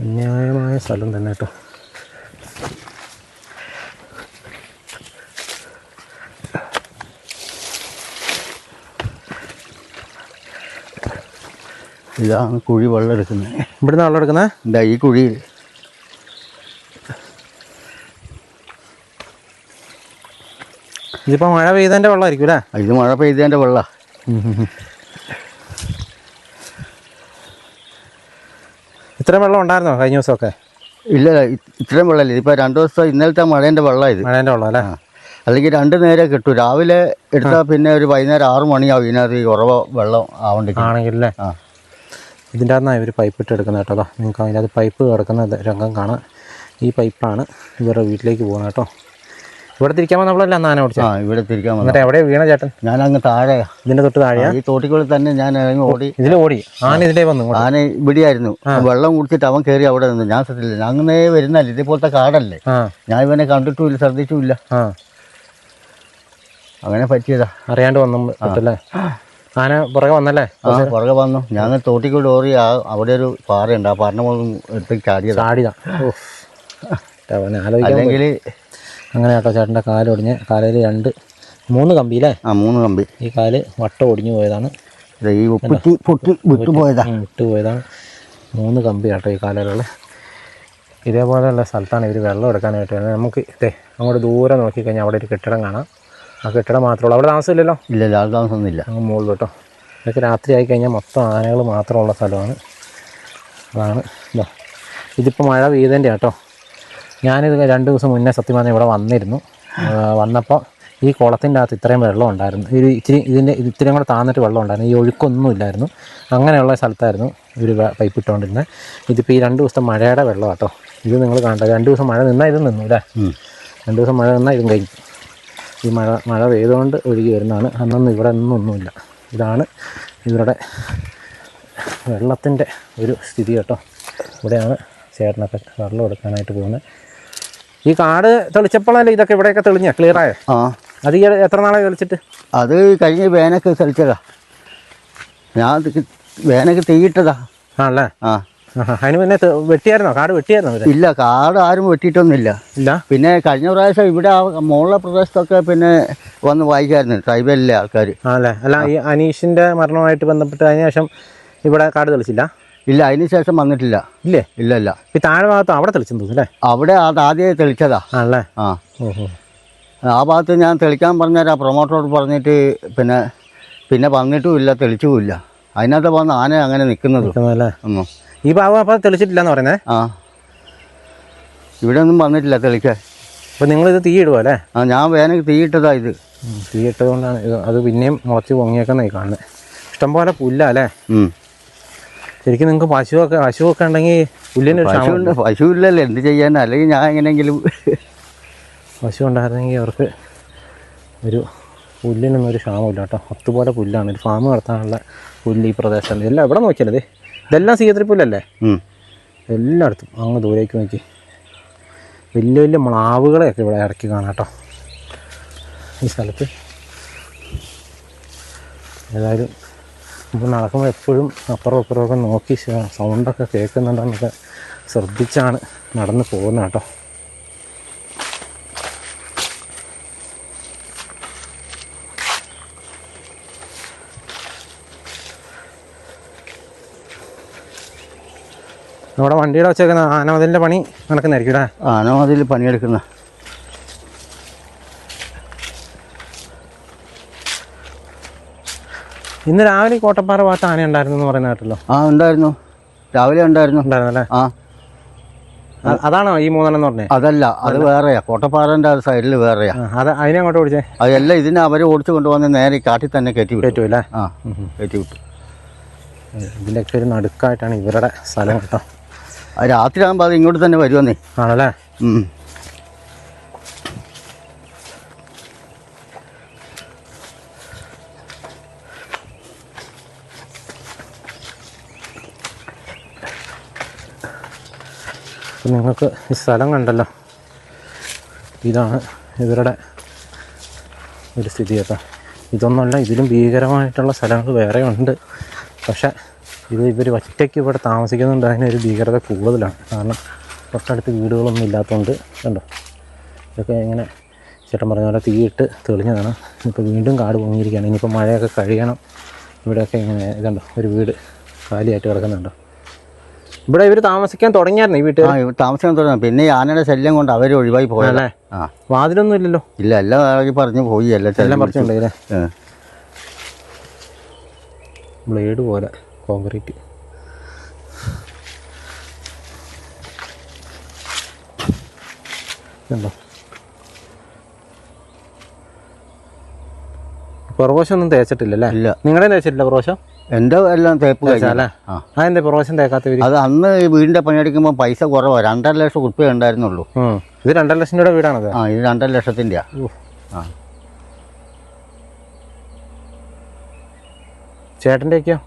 അന്യായമായ സ്ഥലം തന്നെ കേട്ടോ.
ഇതാണ് കുഴി വെള്ളം എടുക്കുന്നത്.
ഇവിടുന്ന് വെള്ളം എടുക്കുന്നത്
എന്താ ഈ കുഴിയിൽ.
ഇതിപ്പോൾ മഴ പെയ്തതിൻ്റെ വെള്ളമായിരിക്കും അല്ലേ?
ഇത് മഴ പെയ്തതിൻ്റെ വെള്ളമാണ്.
ഇത്രയും വെള്ളം ഉണ്ടായിരുന്നോ കഴിഞ്ഞ ദിവസമൊക്കെ?
ഇല്ല, ഇത്രയും വെള്ളമില്ല. ഇതിപ്പോൾ 2 ദിവസം ഇന്നലത്തെ മഴേൻ്റെ വെള്ളം. ഇത്
മഴേൻ്റെ വെള്ളം അല്ലേ?
അല്ലെങ്കിൽ 2 നേരം കിട്ടും. രാവിലെ എടുത്താൽ പിന്നെ ഒരു വൈകുന്നേരം 6 മണിയാവും ഇതിനകത്ത് ഈ കുറവ് വെള്ളം
ആണെങ്കിലല്ലേ? ആ, ഇതിൻ്റെ അകത്താണ് ഇവർ പൈപ്പ് ഇട്ട് എടുക്കുന്നത് കേട്ടോ. നിങ്ങൾക്ക് അതിനകത്ത് പൈപ്പ് കിടക്കുന്ന രംഗം കാണാം. ഈ പൈപ്പാണ് ഇവരുടെ വീട്ടിലേക്ക് പോകുന്നത് കേട്ടോ. ഇവിടെ തിരിക്കാൻ നമ്മളല്ല ആന ഓടിച്ചത്? ആ, ഇവിടെ തിരിക്കാൻ വന്നു. എന്നിട്ട് എവിടെ വീണ ചേട്ടൻ? ഞാൻ അങ്ങ് താഴെ, ഇതിൻ്റെ തൊട്ട് താഴെയാ? ഈ തോട്ടിക്കുള്ളിൽ തന്നെ ഞാൻ ഇറങ്ങി ഓടി. ഓടി ആന ഇതിലേ വന്നു? ആന ഇവിടെയായിരുന്നു. വെള്ളം കുടിച്ചിട്ട് അവൻ കയറി അവിടെ നിന്ന്. ഞാൻ ശ്രദ്ധിച്ചില്ല, അങ്ങനെ വരുന്നല്ലേ, ഇതേപോലത്തെ കാടല്ലേ. ഞാൻ ഇവനെ കണ്ടിട്ടുമില്ല, ശ്രദ്ധിച്ചുമില്ല. അങ്ങനെ പറ്റിയതാ, അറിയാണ്ട് വന്നല്ലേ. ആന പുറകെ വന്നല്ലേ? പുറകെ വന്നു. ഞാൻ തോട്ടിക്കൂടെ ഓറി. അവിടെ ഒരു പാറയുണ്ട്, ആ പാറിന്റെ മുകളിൽ എടുത്ത് ചാടിയതാ. അല്ലെങ്കിൽ അങ്ങനെ കേട്ടോ. ചേട്ടൻ്റെ കാലൊടിഞ്ഞ് കാലയിൽ 3 കമ്പി അല്ലേ? ആ, 3 കമ്പി. ഈ കാല് വട്ടം ഒടിഞ്ഞു പോയതാണ്. ഈ വിട്ടുപോയതാണ്. 3 കമ്പി കേട്ടോ ഈ കാലിലുള്ള. ഇതേപോലെയുള്ള സ്ഥലത്താണ് ഇവർ വെള്ളം എടുക്കാനായിട്ട് വരുന്നത്. നമുക്ക് അങ്ങോട്ട് ദൂരെ നോക്കിക്കഴിഞ്ഞാൽ അവിടെ ഒരു കെട്ടിടം കാണാം. ആ കെട്ടിടം മാത്രമേ ഉള്ളൂ. അവിടെ താമസമില്ലല്ലോ? ഇല്ല, ആൾ താമസമൊന്നുമില്ല. അങ്ങ് മുകളിൽ കേട്ടോ. ഇതൊക്കെ രാത്രി ആയിക്കഴിഞ്ഞാൽ മൊത്തം ആനകൾ മാത്രമുള്ള സ്ഥലമാണ്. അതാണ് ഇതിപ്പോൾ മഴ പെയ്തതിൻ്റെ കേട്ടോ. ഞാനിത് 2 ദിവസം മുന്നേ സത്യം പറഞ്ഞാൽ ഇവിടെ വന്നിരുന്നു. വന്നപ്പോൾ ഈ കുളത്തിൻ്റെ അകത്ത് ഇത്രയും വെള്ളം ഉണ്ടായിരുന്നു. ഇത്രയും കൂടെ താന്നിട്ട് വെള്ളം ഉണ്ടായിരുന്നു. ഈ ഒഴുക്കൊന്നും ഇല്ലായിരുന്നു. അങ്ങനെയുള്ള സ്ഥലത്തായിരുന്നു ഇവർ പൈപ്പ് ഇട്ടുകൊണ്ടിരുന്നത്. ഇതിപ്പോൾ ഈ 2 ദിവസത്തെ മഴയുടെ വെള്ളം കേട്ടോ. ഇത് നിങ്ങൾ കാണണ്ട, 2 ദിവസം മഴ നിന്നാൽ ഇത് നിന്നു അല്ലേ? 2 ദിവസം മഴ നിന്നാൽ ഇതും കഴിഞ്ഞു. ഈ മഴ പെയ്തുകൊണ്ട് ഒഴുകി വരുന്നതാണ്. അന്നൊന്നും ഇവിടെ ഒന്നുമില്ല. ഇതാണ് ഇവരുടെ വെള്ളത്തിൻ്റെ ഒരു സ്ഥിതി കേട്ടോ. ഇവിടെയാണ് ചേട്ടനൊക്കെ വെള്ളം എടുക്കാനായിട്ട് പോകുന്നത്. ഈ കാട് തെളിച്ചപ്പോഴല്ലേ ഇതൊക്കെ ഇവിടെയൊക്കെ തെളിഞ്ഞ ക്ലിയറായോ? ആ, അത് ഈ എത്ര നാളെ തെളിച്ചിട്ട്? അത് കഴിഞ്ഞ് വേനൊക്കെ തെളിച്ചതാ. ഞാൻ
വേനൊക്കെ തീയിട്ടതാ.
ആണല്ലേ?
ആ.
അതിന് പിന്നെ വെട്ടിയായിരുന്നോ? കാട് വെട്ടിയായിരുന്നോ?
ഇല്ല, കാട് ആരും വെട്ടിയിട്ടൊന്നുമില്ല.
ഇല്ല.
പിന്നെ കഴിഞ്ഞ പ്രാവശ്യം ഇവിടെ മുകളിലെ പ്രദേശത്തൊക്കെ പിന്നെ വന്ന് വായിക്കായിരുന്നു ട്രൈബലിലെ ആൾക്കാർ.
ആണല്ലേ? അല്ല, ഈ അനീഷിന്റെ മരണവുമായിട്ട് ബന്ധപ്പെട്ട് അതിന് ശേഷം ഇവിടെ കാട് തെളിച്ചില്ല?
ഇല്ല, അതിന് ശേഷം വന്നിട്ടില്ല.
ഇല്ലേ?
ഇല്ല.
ഈ താഴെ ഭാഗത്ത് അവിടെ തെളിച്ചെന്ന് തോന്നുന്നു അല്ലേ?
അവിടെ അത് ആദ്യമേ തെളിച്ചതാ.
ആണല്ലേ?
ആ.
ഓഹോ.
ആ ഭാഗത്ത് ഞാൻ തെളിക്കാൻ പറഞ്ഞാൽ ആ പ്രൊമോട്ടറോട് പറഞ്ഞിട്ട് പിന്നെ വന്നിട്ടുമില്ല, തെളിച്ചുമില്ല. അതിനകത്ത് വന്ന് ആന അങ്ങനെ നിൽക്കുന്നത് ഒന്നും.
ഈ ഭാഗം അപ്പം തെളിച്ചിട്ടില്ല എന്ന് പറയുന്നത്?
ആ, ഇവിടെ ഒന്നും വന്നിട്ടില്ല തെളിക്കാൻ.
അപ്പം നിങ്ങളിത് തീയിടുക അല്ലേ?
ആ, ഞാൻ വേനൽ തീയിട്ടതാ ഇത്.
തീയിട്ടത് കൊണ്ടാണ് അത് പിന്നെയും മുളച്ച് പൊങ്ങിയേക്കുന്നതായി കാണുന്നത്. ഇഷ്ടംപോലെ പുല്ല അല്ലേ? ശരിക്കും നിങ്ങൾക്ക് പശുവൊക്കെ ഉണ്ടെങ്കിൽ പുല്ലിന്
പശു ഇല്ലല്ലോ, എന്ത് ചെയ്യാൻ? അല്ലെങ്കിൽ ഞാൻ എങ്ങനെയെങ്കിലും
പശു ഉണ്ടായിരുന്നെങ്കിൽ അവർക്ക് ഒരു പുല്ലിനൊന്നും ഒരു ക്ഷാമമില്ല കേട്ടോ. അതുപോലെ പുല്ലാണ്. ഒരു ഫാം നടത്താനുള്ള പുല്ല് ഈ പ്രദേശത്ത് എല്ലാം എവിടെ നോക്കിയാലേ ഇതെല്ലാം സീതൃ പുല്ലല്ലേ എല്ലായിടത്തും. അങ്ങ് ദൂരേക്ക് നോക്കി വലിയ വലിയ മ്ലാവുകളെയൊക്കെ ഇവിടെ ഇടയ്ക്ക് കാണാം കേട്ടോ ഈ സ്ഥലത്ത്. ഏതായാലും ഇപ്പോൾ നടക്കുമ്പോൾ എപ്പോഴും അപ്പുറം ഇപ്പുറമൊക്കെ നോക്കി സൗണ്ടൊക്കെ കേൾക്കുന്നുണ്ടെന്നൊക്കെ ശ്രദ്ധിച്ചാണ് നടന്ന് പോകുന്നത് കേട്ടോ. നമ്മുടെ വണ്ടിയുടെ വെച്ചേക്കുന്ന ആനമതിലിൻ്റെ പണി നടക്കുന്നതായിരിക്കും ഇവിടെ.
ആനമതിൽ പണിയെടുക്കുന്ന
ഇന്ന് രാവിലെ കോട്ടപ്പാറ ഭാഗത്ത് ആന ഉണ്ടായിരുന്നു എന്ന് പറയുന്ന കേട്ടല്ലോ.
ആ, ഉണ്ടായിരുന്നു. രാവിലെ ഉണ്ടായിരുന്നല്ലേ? ആ.
അതാണോ ഈ 3 എന്ന് പറഞ്ഞത്?
അതല്ല, അത് വേറെയാ. കോട്ടപ്പാറന്റെ സൈഡിൽ വേറെയാ.
അത് അതിനെ അങ്ങോട്ട് ഓടിച്ചേ?
അതെല്ലാം ഇതിനെ അവർ ഓടിച്ചു കൊണ്ടുവന്ന് നേരെ കാട്ടിൽ തന്നെ കയറ്റി
അല്ലേ?
ആ, കയറ്റി വിട്ടു.
ഇതിലൊക്കെ ഒരു നടുക്കായിട്ടാണ് ഇവരുടെ സ്ഥലം കേട്ടോ.
രാത്രി ആകുമ്പോൾ അത് ഇങ്ങോട്ട് തന്നെ വരുമെന്നേ.
ആണല്ലേ? നിങ്ങൾക്ക് ഈ സ്ഥലം കണ്ടല്ലോ, ഇതാണ് ഇവരുടെ ഒരു സ്ഥിതി കേട്ടോ. ഇതൊന്നുമല്ല, ഇതിലും ഭീകരമായിട്ടുള്ള സ്ഥലങ്ങൾ വേറെ ഉണ്ട്. പക്ഷേ ഇവർ ഒറ്റയ്ക്ക് ഇവിടെ താമസിക്കുന്നുണ്ട്, അതിനൊരു ഭീകരത കൂടുതലാണ്. കാരണം തൊട്ടടുത്ത് വീടുകളൊന്നും ഇല്ലാത്തതുകൊണ്ട് കണ്ടോ, ഇതൊക്കെ ഇങ്ങനെ ചേട്ടൻ പറഞ്ഞ പോലെ തീയിട്ട് തെളിഞ്ഞതാണ്. ഇപ്പോൾ വീണ്ടും കാട് പൊങ്ങിയിരിക്കുകയാണ്. ഇനിയിപ്പോൾ മഴയൊക്കെ കഴിയണം. ഇവിടെയൊക്കെ ഇങ്ങനെ ഇതുണ്ടോ, ഒരു വീട് കാലിയായിട്ട് കിടക്കുന്നുണ്ടോ. ഇവിടെ ഇവർ താമസിക്കാൻ തുടങ്ങിയായിരുന്നു ഈ വീട്ടിൽ?
താമസിക്കാൻ തുടങ്ങി. പിന്നെ ഈ ആനയുടെ ശല്യം കൊണ്ട് അവർ ഒഴിവായി പോയല്ലേ.
വാതിലൊന്നും ഇല്ലല്ലോ?
ഇല്ല, എല്ലാം പറഞ്ഞു പോയി. എല്ലാം
പറിച്ചുകൊണ്ടേ. ബ്ലേഡ് പോലെ കോൺക്രീറ്റ്. ഉണ്ടോ? പുറവശം ഒന്നും തേച്ചിട്ടില്ലല്ലേ?
ഇല്ല.
നിങ്ങളെ തേച്ചിട്ടില്ല പുറവശം?
എൻ്റെ എല്ലാം തേപ്പ്
കഴിച്ചല്ലേ? അതെന്താ പുറവശം തേക്കാത്ത?
അത് അന്ന് ഈ വീടിൻ്റെ പണിയെടുക്കുമ്പോൾ പൈസ കുറവാണ്. 2.5 ലക്ഷം ഉറുപ്പിക ഉണ്ടായിരുന്നുള്ളൂ.
ഇത് 2.5 ലക്ഷം രൂപ വീടാണത്?
ആ, ഇത് 2.5 ലക്ഷത്തിൻ്റെയാ. ആ.
ചേട്ടൻ്റെയൊക്കെയോ?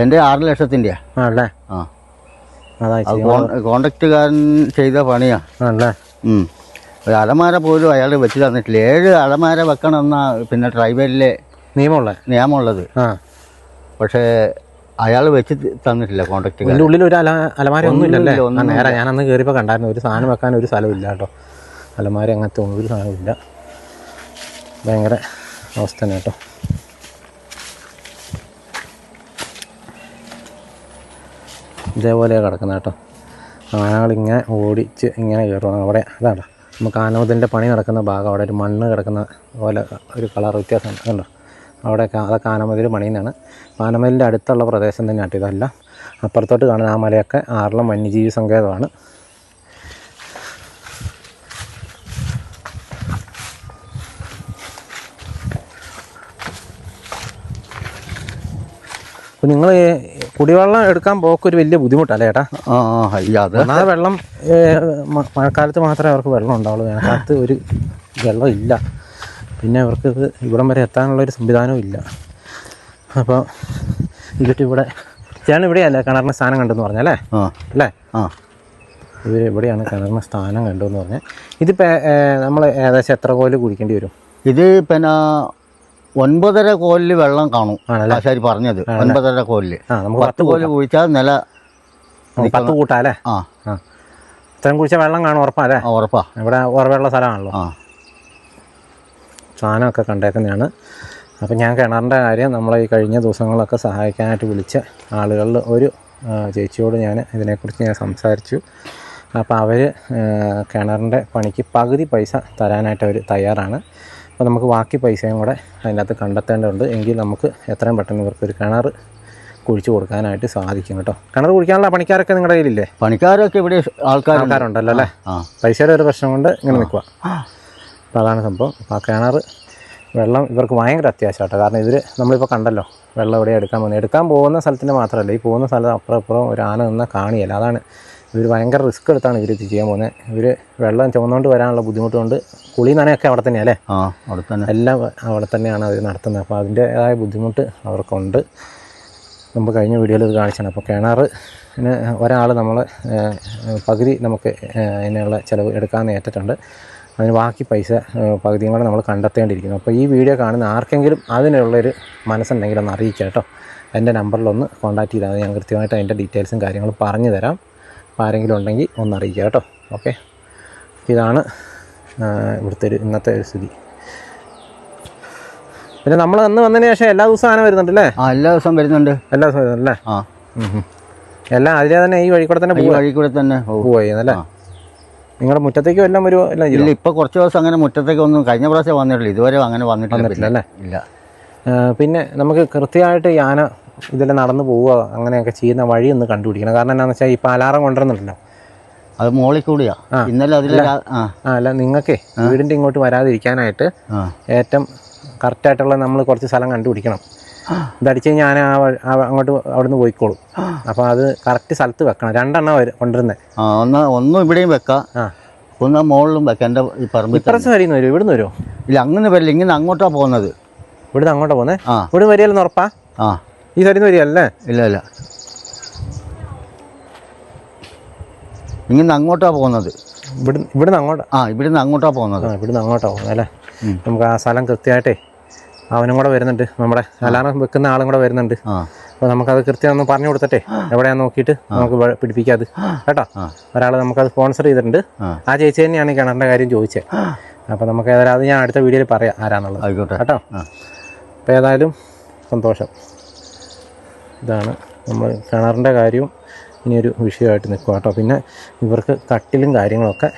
എൻ്റെ 6 ലക്ഷത്തിൻ്റെയാ.
ആണല്ലേ?
ആ,
കോൺട്രാക്റ്റുകാരൻ
ചെയ്ത പണിയാ.
ആണല്ലേ?
ഒരു അലമാര പോലും അയാൾ വെച്ച് തന്നിട്ടില്ല. 7 അലമാര വെക്കണമെന്നാ പിന്നെ ട്രൈബലിലെ നിയമമുള്ളത്. പക്ഷേ അയാൾ വെച്ച് തന്നിട്ടില്ല കോൺട്രാക്റ്റുകാരൻ.
എൻ്റെ ഉള്ളിൽ ഒരു അലമാര ഒന്നും ഇല്ലല്ലേ? നേരെ ഞാനന്ന് കയറിയപ്പോൾ കണ്ടായിരുന്നു. ഒരു സാധനം വെക്കാൻ ഒരു സ്ഥലമില്ല കേട്ടോ. അലമാര അങ്ങനത്തെ ഒരു സാധനമില്ല. ഭയങ്കര അവസ്ഥ തന്നെ കേട്ടോ. ഇതേപോലെയാണ് കിടക്കുന്നത് കേട്ടോ. ആനകളിങ്ങനെ ഓടിച്ച് ഇങ്ങനെ കയറുക. അവിടെ അതാണ് നമുക്ക് ആനമതിലിൻ്റെ പണി നടക്കുന്ന ഭാഗം. അവിടെ ഒരു മണ്ണ് കിടക്കുന്ന പോലെ ഒരു കളർ വ്യത്യാസം കണ്ടോ. അവിടെയൊക്കെ അതൊക്കെ ആനമതിൽ പണിയുന്നതാണ്. ആനമതിലിൻ്റെ അടുത്തുള്ള പ്രദേശം തന്നെയാട്ടോ ഇതല്ല. അപ്പുറത്തോട്ട് കാണുന്ന ആ മലയൊക്കെ ആറളം വന്യജീവി സങ്കേതമാണ്. അപ്പോൾ നിങ്ങൾ കുടിവെള്ളം എടുക്കാൻ പോക്കൊരു വലിയ ബുദ്ധിമുട്ടല്ലേ ചേട്ടാ? ഒന്നാമത് വെള്ളം മഴക്കാലത്ത് മാത്രമേ അവർക്ക് വെള്ളം ഉണ്ടാവുള്ളൂ. വേനൽക്കാലത്ത് ഒരു വെള്ളം ഇല്ല. പിന്നെ അവർക്ക് ഇവിടം വരെ എത്താനുള്ളൊരു സംവിധാനവും ഇല്ല. അപ്പോൾ ഇവിടെ ചേട്ടൻ ഇവിടെയല്ലേ കിണറിന് സ്ഥാനം കണ്ടെന്ന് പറഞ്ഞല്ലേ? അല്ലേ? ഇവർ ഇവിടെയാണ് കിണറിന് സ്ഥാനം കണ്ടെന്ന് പറഞ്ഞാൽ. ഇതിപ്പോൾ നമ്മൾ ഏകദേശം എത്ര കോല് കുടിക്കേണ്ടി വരും?
ഇത് പിന്നെ 9.5 കോലിൽ വെള്ളം കാണും ആശാരി പറഞ്ഞത്. 9.5 കോലിൽ 10 കോല് കുഴിച്ചാൽ നില
10 കൂട്ടാല്ലേ?
ആ
ഇത്രയും കുഴിച്ചാൽ വെള്ളം കാണും ഉറപ്പാല്ലേ?
ഉറപ്പാ.
ഇവിടെ ഉറവുള്ള സ്ഥലമാണല്ലോ. സാധനമൊക്കെ കണ്ടേക്കുന്നതാണ്. അപ്പം ഞാൻ കിണറിൻ്റെ കാര്യം നമ്മളെ ഈ കഴിഞ്ഞ ദിവസങ്ങളൊക്കെ സഹായിക്കാനായിട്ട് വിളിച്ച ആളുകളിൽ ഒരു ചേച്ചിയോട് ഞാൻ ഇതിനെക്കുറിച്ച് ഞാൻ സംസാരിച്ചു. അപ്പോൾ അവർ കിണറിൻ്റെ പണിക്ക് പകുതി പൈസ തരാനായിട്ട് അവർ തയ്യാറാണ്. അപ്പോൾ നമുക്ക് ബാക്കി പൈസയും കൂടെ അതിനകത്ത് കണ്ടെത്തേണ്ടതുണ്ട്. എങ്കിൽ നമുക്ക് എത്രയും പെട്ടെന്ന് ഇവർക്കൊരു കിണർ കുഴിച്ചു കൊടുക്കാനായിട്ട് സാധിക്കും കേട്ടോ. കിണർ കുഴിക്കാനുള്ള പണിക്കാരൊക്കെ നിങ്ങളുടെ കയ്യിലില്ലേ?
പണിക്കാരൊക്കെ ഇവിടെ
ആൾക്കാരുണ്ടല്ലോ അല്ലേ? പൈസയുടെ ഒരു പ്രശ്നം കൊണ്ട് ഇങ്ങനെ നിൽക്കുക. അപ്പോൾ അതാണ് സംഭവം. അപ്പോൾ ആ കിണർ വെള്ളം ഇവർക്ക് ഭയങ്കര അത്യാവശ്യമാട്ടോ. കാരണം ഇവർ നമ്മളിപ്പോൾ കണ്ടല്ലോ വെള്ളം എവിടെ എടുക്കാൻ പോകുന്ന സ്ഥലത്തിൻ്റെ മാത്രമല്ല, ഈ പോകുന്ന സ്ഥലത്ത് അപ്പുറം ഒരു ആന നിന്നാൽ കാണിയല്ല. അതാണ് ഇവർ ഭയങ്കര റിസ്ക് എടുത്താണ് ഇവർ ഇത് ചെയ്യാൻ പോകുന്നത്. ഇവർ വെള്ളം ചുമന്നുകൊണ്ട് വരാനുള്ള ബുദ്ധിമുട്ട് കൊണ്ട് കുളി നനയൊക്കെ അവിടെ തന്നെയല്ലേ?
അവിടെ തന്നെ
എല്ലാം അവിടെ തന്നെയാണ് അവർ നടത്തുന്നത്. അപ്പോൾ അതിൻ്റേതായ ബുദ്ധിമുട്ട് അവർക്കുണ്ട്. നമ്മൾ കഴിഞ്ഞ വീഡിയോയിൽ ഇത് കാണിച്ചാണ്. അപ്പോൾ കിണറിന് ഒരാൾ നമ്മൾ പകുതി നമുക്ക് അതിനുള്ള ചിലവ് എടുക്കാമെന്ന് ഏറ്റിട്ടുണ്ട്. അതിന് ബാക്കി പൈസ പകുതിയും കൂടെ നമ്മൾ കണ്ടെത്തേണ്ടിയിരിക്കുന്നു. അപ്പോൾ ഈ വീഡിയോ കാണുന്ന ആർക്കെങ്കിലും അതിനുള്ളൊരു മനസ്സുണ്ടെങ്കിൽ ഒന്ന് അറിയിക്കുക കേട്ടോ. എൻ്റെ നമ്പറിലൊന്ന് കോൺടാക്റ്റ് ചെയ്താൽ ഞാൻ കൃത്യമായിട്ട് അതിൻ്റെ ഡീറ്റെയിൽസും കാര്യങ്ങളും പറഞ്ഞു തരാം. അപ്പോൾ ആരെങ്കിലും ഉണ്ടെങ്കിൽ ഒന്ന് അറിയിക്കുക കേട്ടോ. ഓക്കെ, ഇതാണ് ഇവിടുത്തെ ഇന്നത്തെ ഒരു സ്ഥിതി. പിന്നെ നമ്മൾ അന്ന് വന്നതിന് ശേഷം എല്ലാ ദിവസവും ആന വരുന്നുണ്ടല്ലേ?
എല്ലാ ദിവസവും വരുന്നുണ്ട്.
എല്ലാ ദിവസവും വരുന്നുണ്ടല്ലേ? എല്ലാം അതിലെ തന്നെ ഈ വഴി കൂടെ തന്നെ പോവുകയെന്നല്ലേ? നിങ്ങളുടെ മുറ്റത്തേക്കും എല്ലാം വരുമോ?
ഇല്ല, ഇപ്പോൾ കുറച്ച് ദിവസം അങ്ങനെ മുറ്റത്തേക്ക് ഒന്നും കഴിഞ്ഞ പ്രാവശ്യം വന്നിട്ടില്ല. ഇതുവരെ അങ്ങനെ വന്നിട്ടില്ല അല്ലേ? ഇല്ല.
പിന്നെ നമുക്ക് കൃത്യമായിട്ട് ഈ ആന ഇതെല്ലാം നടന്നു പോവുക അങ്ങനെയൊക്കെ ചെയ്യുന്ന വഴി ഒന്ന് കണ്ടുപിടിക്കണം. കാരണം എന്താണെന്ന് വെച്ചാൽ ഇപ്പോൾ അലാറം കൊണ്ടുവരുന്നുണ്ടല്ലോ,
അത് മോളിൽ കൂടിയാ ഇന്നലെ
അല്ല നിങ്ങൾക്ക് വീടിൻ്റെ ഇങ്ങോട്ട് വരാതിരിക്കാനായിട്ട് ഏറ്റവും കറക്റ്റായിട്ടുള്ള നമ്മൾ കുറച്ച് സ്ഥലം കണ്ടുപിടിക്കണം. ഇതടിച്ച് കഴിഞ്ഞാൽ ആന അങ്ങോട്ട് അവിടുന്ന് പോയിക്കോളും. അപ്പോൾ അത് കറക്റ്റ് സ്ഥലത്ത് വെക്കണം. 2 എണ്ണം കൊണ്ടുവരുന്നത്.
ഒന്നും ഇവിടെയും വെക്കാം, ഒന്ന് മുകളിലും വെക്കാം. എൻ്റെ ഈ പറമ്പിൽ
ഇപ്രസ് വരിന്ന് വരുമോ? ഇവിടുന്ന് വരുമോ?
ഇല്ല, അങ്ങനെ വരില്ല. ഇങ്ങനെ അങ്ങോട്ടാണ് പോകുന്നത്.
ഇവിടുന്ന് അങ്ങോട്ടാണ് പോകുന്നത്? ഇവിടെ വരികയെന്ന് ഉറപ്പാ? ഈ സൈഡിൽ നിന്ന് വരികയല്ലേ?
ഇല്ല, ഇങ്ങനെ അങ്ങോട്ടാണ് പോകുന്നത്.
ഇവിടുന്ന് അങ്ങോട്ട്?
ഇവിടുന്ന് അങ്ങോട്ടാണ് പോകുന്നത്.
ഇവിടുന്ന് അങ്ങോട്ടാണ് പോകുന്നത് അല്ലേ? നമുക്ക് ആ സ്ഥലം കൃത്യമായിട്ടേ അവനും കൂടെ വരുന്നുണ്ട്, നമ്മുടെ അലാറം വെക്കുന്ന ആളും കൂടെ വരുന്നുണ്ട്. അപ്പോൾ നമുക്കത് കൃത്യം ഒന്ന് പറഞ്ഞു കൊടുത്തിട്ടെ എവിടെയാണെന്ന് നോക്കിയിട്ട് നമുക്ക് പിടിപ്പിക്കാതെ കേട്ടോ. ഒരാൾ നമുക്കത് സ്പോൺസർ ചെയ്തിട്ടുണ്ട്. ആ ചേച്ചി തന്നെയാണ് ഈ കിണറിൻ്റെ കാര്യം ചോദിച്ചത്. അപ്പോൾ നമുക്ക് ഏതായാലും അത് ഞാൻ അടുത്ത വീഡിയോയിൽ പറയാം ആരാന്നുള്ളത്.
ആയിക്കോട്ടെ
കേട്ടോ. അപ്പോൾ ഏതായാലും സന്തോഷം. ഇതാണ് നമ്മൾ കിണറിൻ്റെ കാര്യവും ഇനിയൊരു വിഷയമായിട്ട് നിൽക്കുക കേട്ടോ. പിന്നെ ഇവർക്ക് കട്ടിലും കാര്യങ്ങളൊക്കെ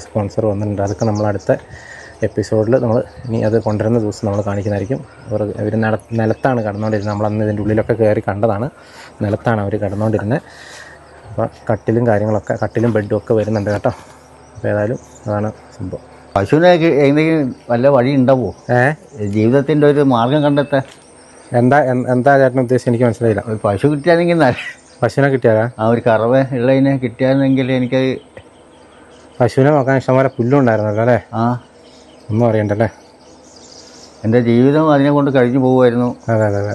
സ്പോൺസർ വന്നിട്ടുണ്ട്. അതൊക്കെ നമ്മളടുത്ത എപ്പിസോഡിൽ നമ്മൾ ഇനി അത് കൊണ്ടുവരുന്ന ദിവസം നമ്മൾ കാണിക്കുന്നതായിരിക്കും. ഇവർ നിലത്താണ് കിടന്നുകൊണ്ടിരുന്നത്. നമ്മളന്ന് ഇതിൻ്റെ ഉള്ളിലൊക്കെ കയറി കണ്ടതാണ്. നിലത്താണ് അവർ കിടന്നുകൊണ്ടിരുന്നത്. അപ്പോൾ കട്ടിലും കാര്യങ്ങളൊക്കെ, കട്ടിലും ബെഡും ഒക്കെ വരുന്നുണ്ട് കേട്ടോ. അപ്പോൾ ഏതായാലും അതാണ് സംഭവം.
പശുവിനെ എന്തെങ്കിലും വല്ല വഴി ഉണ്ടാവുമോ ജീവിതത്തിൻ്റെ ഒരു മാർഗം കണ്ടെത്താൻ?
എന്താ ചേട്ടൻ ഉദ്ദേശിച്ച് എനിക്ക് മനസ്സിലായില്ല.
പശു കിട്ടിയാണെങ്കിൽ
പശുവിനെ കിട്ടിയാലാ?
ഒരു കറവ ഉള്ളതിനെ കിട്ടിയാണെങ്കിൽ എനിക്ക്
പശുവിനെ നോക്കാൻ ഇഷ്ടംപോലെ പുല്ലുണ്ടായിരുന്നല്ലോ അല്ലേ? ഒന്നും അറിയണ്ടല്ലേ?
എൻ്റെ ജീവിതം അതിനെ കൊണ്ട് കഴിഞ്ഞു പോകുമായിരുന്നു.
അതെ.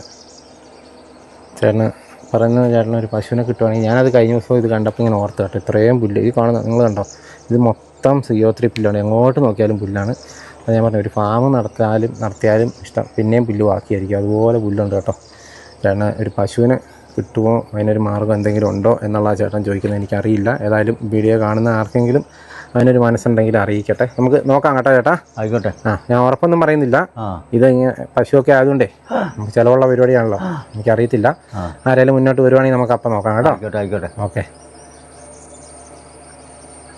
ചേട്ടന് പറയുന്നത് ചേട്ടന് ഒരു പശുവിനെ കിട്ടുവാണെങ്കിൽ, ഞാനത് കഴിഞ്ഞ ദിവസം ഇത് കണ്ടപ്പോൾ ഇങ്ങനെ ഓർത്ത് കേട്ടോ. ഇത്രയും പുല്ല് ഈ കാണുന്ന നിങ്ങൾ കണ്ടോ? ഇത് മൊത്തം CO3 പുല്ലാണ്. എങ്ങോട്ട് നോക്കിയാലും പുല്ലാണ്. അത് ഞാൻ പറഞ്ഞു, ഒരു ഫാം നടത്തിയാലും ഇഷ്ടം പിന്നെയും പുല്ല് ബാക്കിയായിരിക്കും. അതുപോലെ പുല്ലുണ്ട് കേട്ടോ. ചേട്ടന് ഒരു പശുവിനെ കിട്ടുമോ, അതിനൊരു മാർഗ്ഗം എന്തെങ്കിലും ഉണ്ടോ എന്നുള്ള ചേട്ടൻ ചോദിക്കുന്നത് എനിക്കറിയില്ല. ഏതായാലും വീഡിയോ കാണുന്ന ആർക്കെങ്കിലും അതിനൊരു മനസ്സുണ്ടെങ്കിൽ അറിയിക്കട്ടെ. നമുക്ക് നോക്കാം കേട്ടോ ചേട്ടാ.
ആയിക്കോട്ടെ.
ഞാൻ ഉറപ്പൊന്നും പറയുന്നില്ല. ഇത് പശുവൊക്കെ ആയതുകൊണ്ടേ നമുക്ക് ചിലവുള്ള പരിപാടിയാണല്ലോ. എനിക്കറിയത്തില്ല. ആരെങ്കിലും മുന്നോട്ട് വരുവാണെങ്കിൽ നമുക്ക് അപ്പം നോക്കാം കേട്ടോ.
ആയിക്കോട്ടെ.
ഓക്കെ.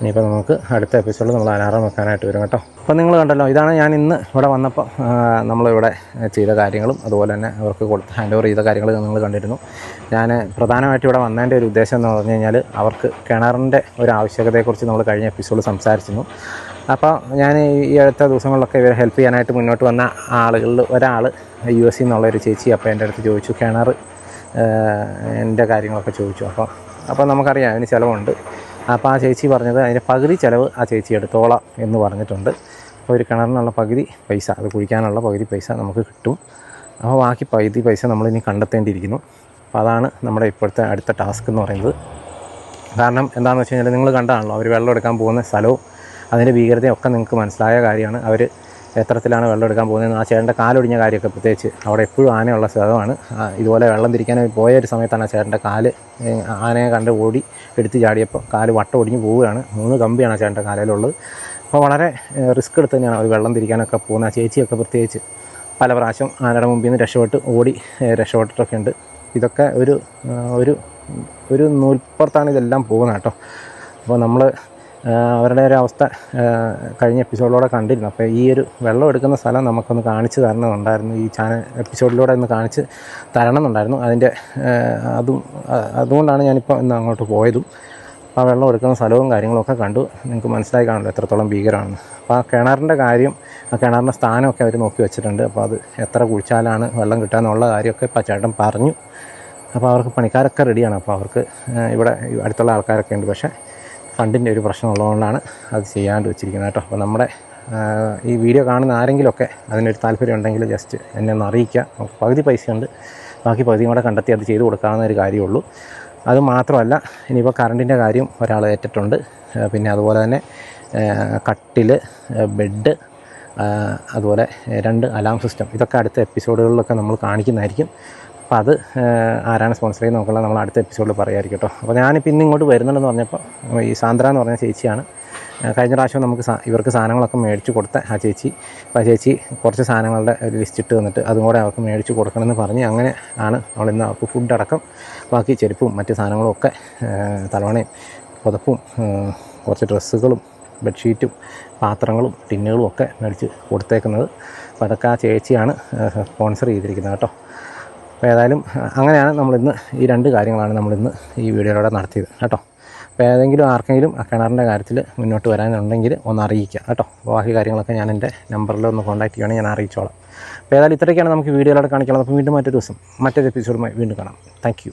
ഇനിയിപ്പോൾ നമുക്ക് അടുത്ത എപ്പിസോഡിൽ നമ്മൾ അലാറം വെക്കാനായിട്ട് വരും കേട്ടോ. അപ്പോൾ നിങ്ങൾ കണ്ടല്ലോ, ഇതാണ് ഞാൻ ഇന്ന് ഇവിടെ വന്നപ്പോൾ നമ്മളിവിടെ ചെയ്ത കാര്യങ്ങളും അതുപോലെ തന്നെ അവർക്ക് കൊടുത്ത് ഹാൻഡ് ഓവർ ചെയ്ത കാര്യങ്ങൾ നിങ്ങൾ കണ്ടിരുന്നു. ഞാൻ പ്രധാനമായിട്ട് ഇവിടെ വന്നതിൻ്റെ ഒരു ഉദ്ദേശം എന്ന് പറഞ്ഞു കഴിഞ്ഞാൽ അവർക്ക് കിണറിൻ്റെ ഒരു ആവശ്യകതയെക്കുറിച്ച് നമ്മൾ കഴിഞ്ഞ എപ്പിസോഡിൽ സംസാരിച്ചിരുന്നു. അപ്പോൾ ഞാൻ ഈ അടുത്ത ദിവസങ്ങളിലൊക്കെ ഇവരെ ഹെൽപ്പ് ചെയ്യാനായിട്ട് മുന്നോട്ട് വന്ന ആളുകളിൽ ഒരാൾ US എന്നുള്ളൊരു ചേച്ചി അപ്പോൾ എൻ്റെ അടുത്ത് ചോദിച്ചു, കിണർ എൻ്റെ കാര്യങ്ങളൊക്കെ ചോദിച്ചു. അപ്പോൾ നമുക്കറിയാം അതിന് ചിലവുണ്ട്. അപ്പോൾ ആ ചേച്ചി പറഞ്ഞത് അതിൻ്റെ പകുതി ചിലവ് ആ ചേച്ചി എടുത്തോളാം എന്ന് പറഞ്ഞിട്ടുണ്ട്. അപ്പോൾ ഒരു കിണറിനുള്ള പകുതി പൈസ, അത് കുഴിക്കാനുള്ള പകുതി പൈസ നമുക്ക് കിട്ടും. അപ്പോൾ ബാക്കി പകുതി പൈസ നമ്മളിനി കണ്ടെത്തേണ്ടിയിരിക്കുന്നു. അപ്പോൾ അതാണ് നമ്മുടെ ഇപ്പോഴത്തെ അടുത്ത ടാസ്ക് എന്ന് പറയുന്നത്. കാരണം എന്താണെന്ന് വെച്ച് കഴിഞ്ഞാൽ നിങ്ങൾ കണ്ടതാണല്ലോ, അവർ വെള്ളം എടുക്കാൻ പോകുന്ന സ്ഥലവും അതിൻ്റെ ഭീകരതയും ഒക്കെ നിങ്ങൾക്ക് മനസ്സിലായ കാര്യമാണ്. അവർ എത്രത്തിലാണ് വെള്ളം എടുക്കാൻ പോകുന്നത്. ആ ചേട്ടൻ്റെ കാലൊടിഞ്ഞ കാര്യമൊക്കെ പ്രത്യേകിച്ച് അവിടെ എപ്പോഴും ആനയുള്ള സ്ഥലമാണ്. ഇതുപോലെ വെള്ളം തിരിക്കാൻ പോയ ഒരു സമയത്താണ് ആ ചേട്ടൻ്റെ കാല് ആനയെ കണ്ട് ഓടി എടുത്ത് ചാടിയപ്പോൾ കാല് വട്ടം ഒടിഞ്ഞ് പോവുകയാണ്. 3 കമ്പിയാണ് ആ ചേട്ടൻ്റെ കാലിലുള്ളത്. അപ്പോൾ വളരെ റിസ്ക് എടുത്ത് തന്നെയാണ് അവർ വെള്ളം തിരിക്കാനൊക്കെ പോകുന്നത്. ആ ചേച്ചിയൊക്കെ പ്രത്യേകിച്ച് പല പ്രാവശ്യം ആനയുടെ മുമ്പിൽ നിന്ന് രക്ഷപ്പെട്ട് ഓടി രക്ഷപ്പെട്ടിട്ടൊക്കെ ഉണ്ട്. ഇതൊക്കെ ഒരു നൂൽപ്പുറത്താണ് ഇതെല്ലാം പോകുന്നത് കേട്ടോ. അപ്പോൾ നമ്മൾ അവരുടെ ഒരു അവസ്ഥ കഴിഞ്ഞ എപ്പിസോഡിലൂടെ കണ്ടിരുന്നു. അപ്പോൾ ഈ ഒരു വെള്ളം എടുക്കുന്ന സ്ഥലം നമുക്കൊന്ന് കാണിച്ച് തരണമെന്നുണ്ടായിരുന്നു. ഈ ചാനൽ എപ്പിസോഡിലൂടെ ഒന്ന് കാണിച്ച് തരണമെന്നുണ്ടായിരുന്നു. അതുകൊണ്ടാണ് ഞാനിപ്പോൾ ഇന്ന് അങ്ങോട്ട് പോയതും. ആ വെള്ളം എടുക്കുന്ന സ്ഥലവും കാര്യങ്ങളൊക്കെ കണ്ടു. നിങ്ങൾക്ക് മനസ്സിലായി കാണുമല്ലോ എത്രത്തോളം ഭീകരമാണെന്ന്. അപ്പോൾ ആ കിണറിൻ്റെ കാര്യം, ആ കിണറിൻ്റെ സ്ഥാനമൊക്കെ അവർ നോക്കി വെച്ചിട്ടുണ്ട്. അപ്പോൾ അത് എത്ര കുഴിച്ചാലാണ് വെള്ളം കിട്ടുക എന്നുള്ള കാര്യമൊക്കെ ഇപ്പോൾ ചേട്ടൻ പറഞ്ഞു. അപ്പോൾ അവർക്ക് പണിക്കാരൊക്കെ റെഡിയാണ്. അപ്പോൾ അവർക്ക് ഇവിടെ അടുത്തുള്ള ആൾക്കാരൊക്കെ ഉണ്ട്. പക്ഷേ ഫണ്ടിൻ്റെ ഒരു പ്രശ്നമുള്ളതുകൊണ്ടാണ് അത് ചെയ്യാണ്ട് വെച്ചിരിക്കുന്നത് കേട്ടോ. അപ്പോൾ നമ്മുടെ ഈ വീഡിയോ കാണുന്ന ആരെങ്കിലുമൊക്കെ അതിനൊരു താല്പര്യം ഉണ്ടെങ്കിൽ ജസ്റ്റ് എന്നെ ഒന്ന് അറിയിക്കുക. നമുക്ക് പകുതി പൈസയുണ്ട്, ബാക്കി പകുതിയും കൂടെ കണ്ടെത്തി അത് ചെയ്ത് കൊടുക്കാവുന്ന ഒരു കാര്യമുള്ളൂ. അത് മാത്രമല്ല, ഇനിയിപ്പോൾ കറണ്ടിൻ്റെ കാര്യം ഒരാൾ ഏറ്റിട്ടുണ്ട്. പിന്നെ അതുപോലെ തന്നെ കട്ടിൽ, ബെഡ്, അതുപോലെ 2 അലാം സിസ്റ്റം, ഇതൊക്കെ അടുത്ത എപ്പിസോഡുകളിലൊക്കെ നമ്മൾ കാണിക്കുന്നതായിരിക്കും. അപ്പോൾ അത് ആരാണ് സ്പോൺസർ ചെയ്യുന്നത് നോക്കുള്ള നമ്മൾ അടുത്ത എപ്പിസോഡിൽ പറയാമായിരിക്കും കേട്ടോ. അപ്പോൾ ഞാനിപ്പോൾ ഇന്ന് ഇങ്ങോട്ട് വരുന്നുണ്ടെന്ന് പറഞ്ഞപ്പോൾ ഈ സാന്ദ്ര എന്ന് പറഞ്ഞ ചേച്ചിയാണ്. കഴിഞ്ഞ പ്രാവശ്യം നമുക്ക് ഇവർക്ക് സാധനങ്ങളൊക്കെ മേടിച്ച് കൊടുത്ത ആ ചേച്ചി. അപ്പോൾ ആ ചേച്ചി കുറച്ച് സാധനങ്ങളുടെ ഒരു ലിസ്റ്റ് ഇട്ട് തന്നിട്ട് അതും കൂടെ അവർക്ക് മേടിച്ച് കൊടുക്കണമെന്ന് പറഞ്ഞ് അങ്ങനെ ആണ് നമ്മളിന്ന് അവർക്ക് ഫുഡ് അടക്കം ബാക്കി ചെരുപ്പും മറ്റ് സാധനങ്ങളും ഒക്കെ തലവണയും പുതപ്പും കുറച്ച് ഡ്രസ്സുകളും ബെഡ്ഷീറ്റും പാത്രങ്ങളും ടിന്നുകളും ഒക്കെ മേടിച്ച് കൊടുത്തേക്കുന്നത്. അപ്പോൾ അതൊക്കെ ആ ചേച്ചിയാണ് സ്പോൺസർ ചെയ്തിരിക്കുന്നത് കേട്ടോ. അപ്പോൾ ഏതായാലും അങ്ങനെയാണ് നമ്മളിന്ന് ഈ 2 കാര്യങ്ങളാണ് നമ്മളിന്ന് ഈ വീഡിയോയിലൂടെ നടത്തിയത് കേട്ടോ. അപ്പോൾ ഏതെങ്കിലും ആർക്കെങ്കിലും ആ കിണറിൻ്റെ കാര്യത്തിൽ മുന്നോട്ട് വരാനുണ്ടെങ്കിൽ ഒന്ന് അറിയിക്കുക കേട്ടോ. ബാക്കി കാര്യങ്ങളൊക്കെ ഞാൻ എൻ്റെ നമ്പറിൽ ഒന്ന് കോൺടാക്ട് ചെയ്യുകയാണെങ്കിൽ ഞാൻ അറിയിച്ചോളാം. അപ്പോൾ ഏതായാലും ഇത്രയൊക്കെയാണ് നമുക്ക് വീഡിയോയിലൂടെ കാണിക്കാനുള്ളത്. അപ്പോൾ വീണ്ടും മറ്റൊരു ദിവസം മറ്റൊരു എപ്പിസോഡുമായി വീണ്ടും കാണാം. Thank you.